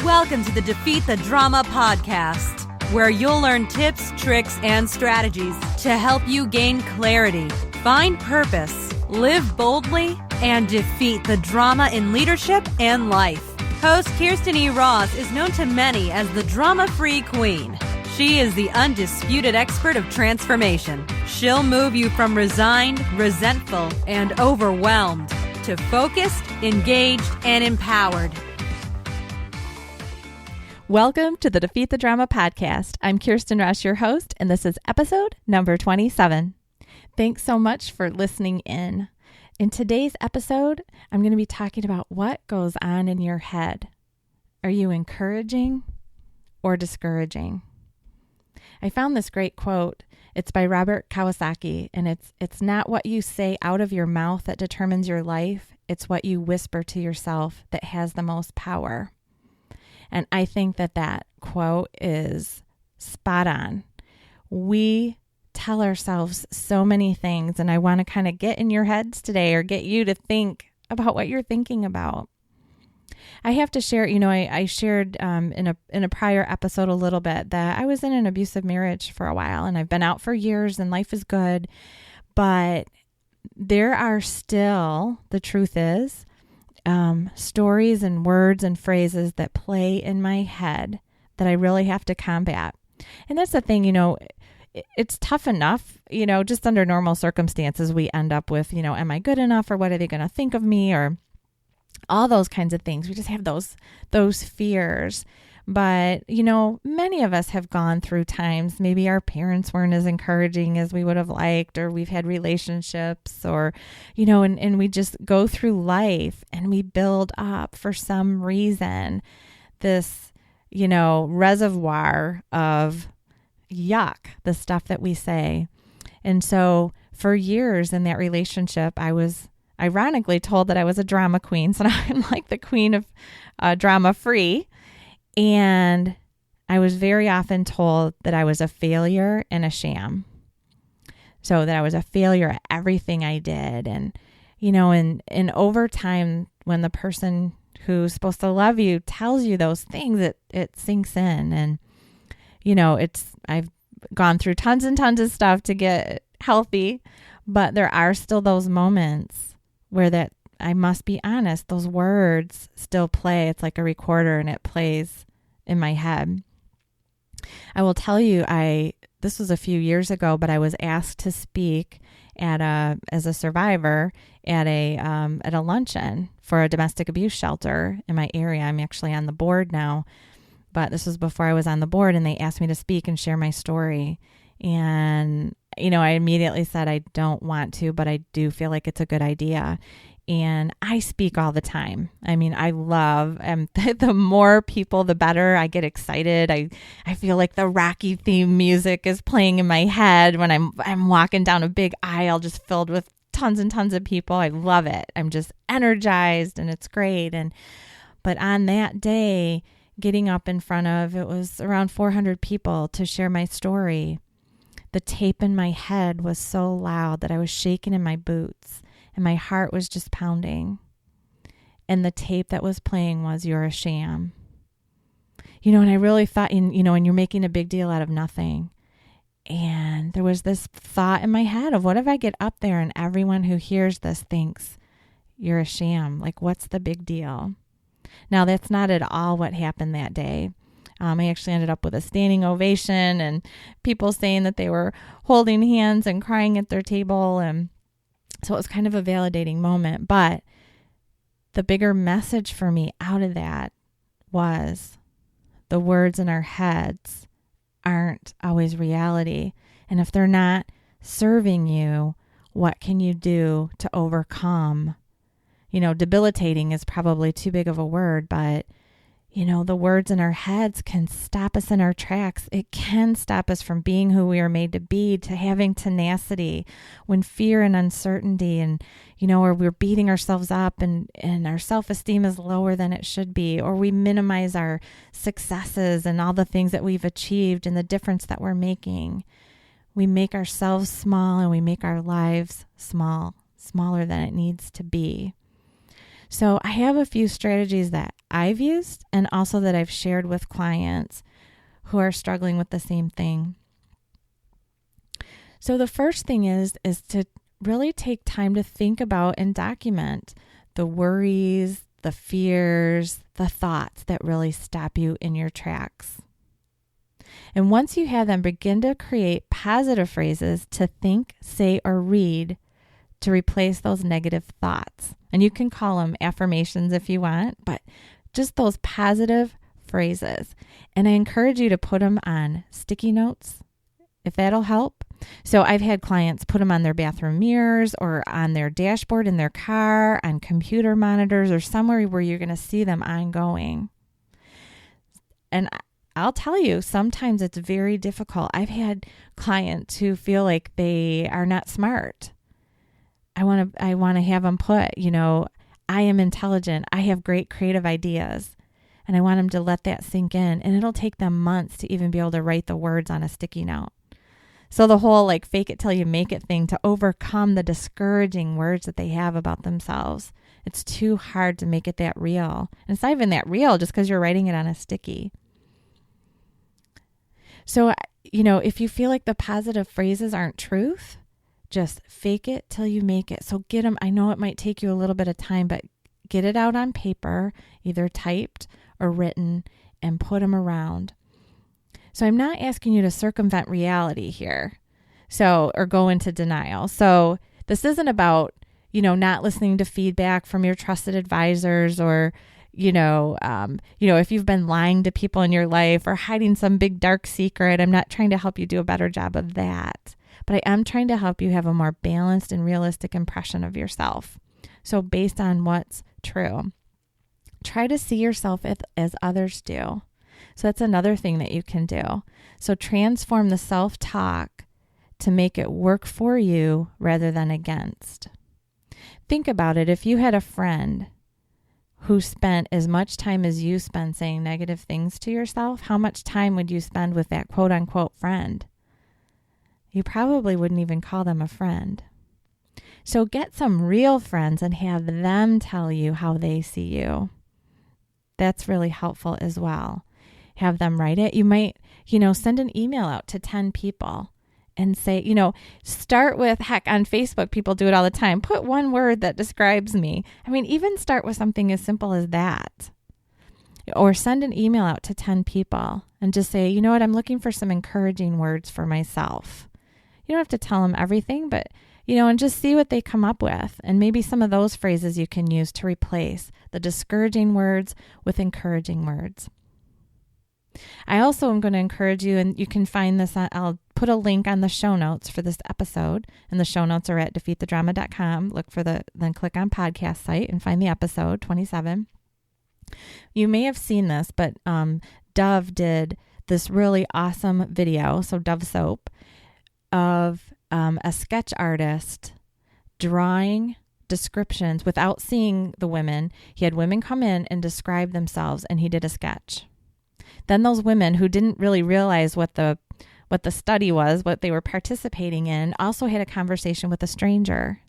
Welcome to the Defeat the Drama podcast, where you'll learn tips, tricks, and strategies to help you gain clarity, find purpose, live boldly, and defeat the drama in leadership and life. Host Kirsten E. Ross is known to many as the drama-free queen. She is the undisputed expert of transformation. She'll move you from resigned, resentful, and overwhelmed to focused, engaged, and empowered. Welcome to the Defeat the Drama podcast. I'm Kirsten Ross, your host, and this is episode number 27. Thanks so much for listening in. In today's episode, I'm going to be talking about what goes on in your head. Are you encouraging or discouraging? I found this great quote. It's by Robert Kiyosaki, and it's not what you say out of your mouth that determines your life. It's what you whisper to yourself that has the most power. And I think that quote is spot on. We tell ourselves so many things, and I want to kind of get in your heads today or get you to think about what you're thinking about. I have to share, I shared in a prior episode a little bit that I was in an abusive marriage for a while, and I've been out for years and life is good, but there are still, the truth is, stories and words and phrases that play in my head that I really have to combat. And that's the thing, it's tough enough, just under normal circumstances, we end up with, am I good enough, or what are they going to think of me, or all those kinds of things. We just have those fears. But, many of us have gone through times, maybe our parents weren't as encouraging as we would have liked, or we've had relationships, or, and we just go through life and we build up for some reason this, reservoir of yuck, the stuff that we say. And so for years in that relationship, I was ironically told that I was a drama queen. So now I'm like the queen of drama free. And I was very often told that I was a failure and a sham. So that I was a failure at everything I did. And, and over time, when the person who's supposed to love you tells you those things, it sinks in. And, I've gone through tons and tons of stuff to get healthy, but there are still those moments where I must be honest, those words still play. It's like a recorder and it plays in my head. I will tell you, this was a few years ago, but I was asked to speak as a survivor at a luncheon for a domestic abuse shelter in my area. I'm actually on the board now, but this was before I was on the board, and they asked me to speak and share my story. And, I immediately said I don't want to, but I do feel like it's a good idea. And I speak all the time. I mean, I love, the more people, the better. I get excited. I feel like the Rocky theme music is playing in my head when I'm walking down a big aisle just filled with tons and tons of people. I love it. I'm just energized and it's great. But on that day, getting up in front of, it was around 400 people to share my story, the tape in my head was so loud that I was shaking in my boots. And my heart was just pounding. And the tape that was playing was, "You're a sham." And I really thought, and you're making a big deal out of nothing. And there was this thought in my head of, what if I get up there and everyone who hears this thinks you're a sham? Like, what's the big deal? Now, that's not at all what happened that day. I actually ended up with a standing ovation and people saying that they were holding hands and crying at their table. And so it was kind of a validating moment, but the bigger message for me out of that was the words in our heads aren't always reality. And if they're not serving you, what can you do to overcome? Debilitating is probably too big of a word, but the words in our heads can stop us in our tracks. It can stop us from being who we are made to be, to having tenacity when fear and uncertainty and, or we're beating ourselves up and our self-esteem is lower than it should be, or we minimize our successes and all the things that we've achieved and the difference that we're making. We make ourselves small and we make our lives smaller than it needs to be. So I have a few strategies that I've used and also that I've shared with clients who are struggling with the same thing. So the first thing is to really take time to think about and document the worries, the fears, the thoughts that really stop you in your tracks. And once you have them, begin to create positive phrases to think, say, or read to replace those negative thoughts. And you can call them affirmations if you want, but just those positive phrases. And I encourage you to put them on sticky notes, if that'll help. So I've had clients put them on their bathroom mirrors or on their dashboard in their car, on computer monitors, or somewhere where you're going to see them ongoing. And I'll tell you, sometimes it's very difficult. I've had clients who feel like they are not smart. I want to have them put, I am intelligent. I have great creative ideas. And I want them to let that sink in. And it'll take them months to even be able to write the words on a sticky note. So the whole fake it till you make it thing to overcome the discouraging words that they have about themselves. It's too hard to make it that real. And it's not even that real just because you're writing it on a sticky. So, if you feel like the positive phrases aren't truth, just fake it till you make it. So get them. I know it might take you a little bit of time, but get it out on paper, either typed or written, and put them around. So I'm not asking you to circumvent reality here, or go into denial. So this isn't about, not listening to feedback from your trusted advisors or, if you've been lying to people in your life or hiding some big dark secret. I'm not trying to help you do a better job of that, but I am trying to help you have a more balanced and realistic impression of yourself. So based on what's true, try to see yourself as others do. So that's another thing that you can do. So transform the self-talk to make it work for you rather than against. Think about it. If you had a friend who spent as much time as you spend saying negative things to yourself, how much time would you spend with that quote unquote friend? You probably wouldn't even call them a friend. So get some real friends and have them tell you how they see you. That's really helpful as well. Have them write it. You might, send an email out to 10 people and say, start with, heck, on Facebook, people do it all the time. Put one word that describes me. Even start with something as simple as that. Or send an email out to 10 people and just say, I'm looking for some encouraging words for myself. You don't have to tell them everything, but, and just see what they come up with. And maybe some of those phrases you can use to replace the discouraging words with encouraging words. I also am going to encourage you, and you can find this I'll put a link on the show notes for this episode, and the show notes are at defeatthedrama.com. Then click on podcast site and find the episode 27. You may have seen this, but Dove did this really awesome video, so Dove Soap, of a sketch artist drawing descriptions without seeing the women. He had women come in and describe themselves, and he did a sketch. Then those women who didn't really realize what the study was, what they were participating in, also had a conversation with a stranger.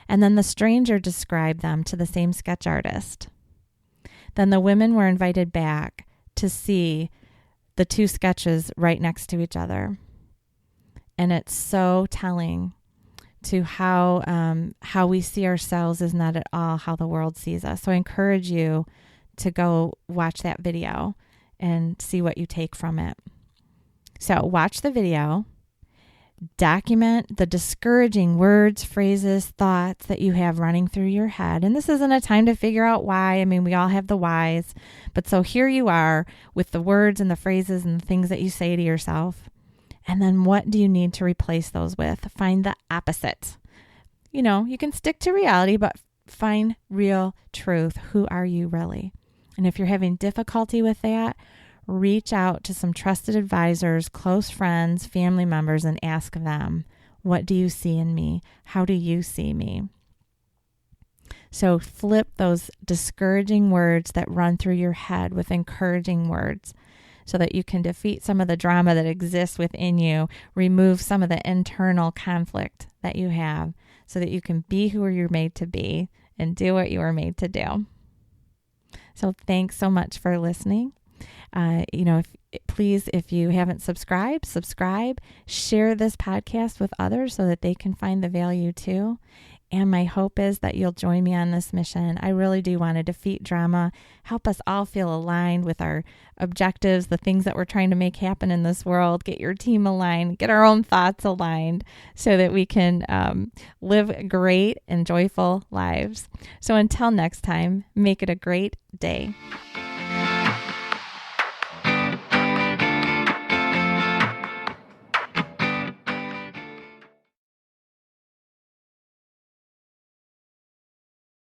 And then the stranger described them to the same sketch artist. Then the women were invited back to see the two sketches right next to each other. And it's so telling to how we see ourselves is not at all how the world sees us. So I encourage you to go watch that video and see what you take from it. So watch the video, document the discouraging words, phrases, thoughts that you have running through your head. And this isn't a time to figure out why. We all have the whys, but so here you are with the words and the phrases and the things that you say to yourself. And then what do you need to replace those with? Find the opposite. You can stick to reality, but find real truth. Who are you really? And if you're having difficulty with that, reach out to some trusted advisors, close friends, family members, and ask them, what do you see in me? How do you see me? So flip those discouraging words that run through your head with encouraging words so that you can defeat some of the drama that exists within you, remove some of the internal conflict that you have so that you can be who you're made to be and do what you were made to do. So thanks so much for listening. Please, if you haven't subscribed, subscribe, share this podcast with others so that they can find the value too. And my hope is that you'll join me on this mission. I really do want to defeat drama, help us all feel aligned with our objectives, the things that we're trying to make happen in this world, get your team aligned, get our own thoughts aligned so that we can live great and joyful lives. So until next time, make it a great day.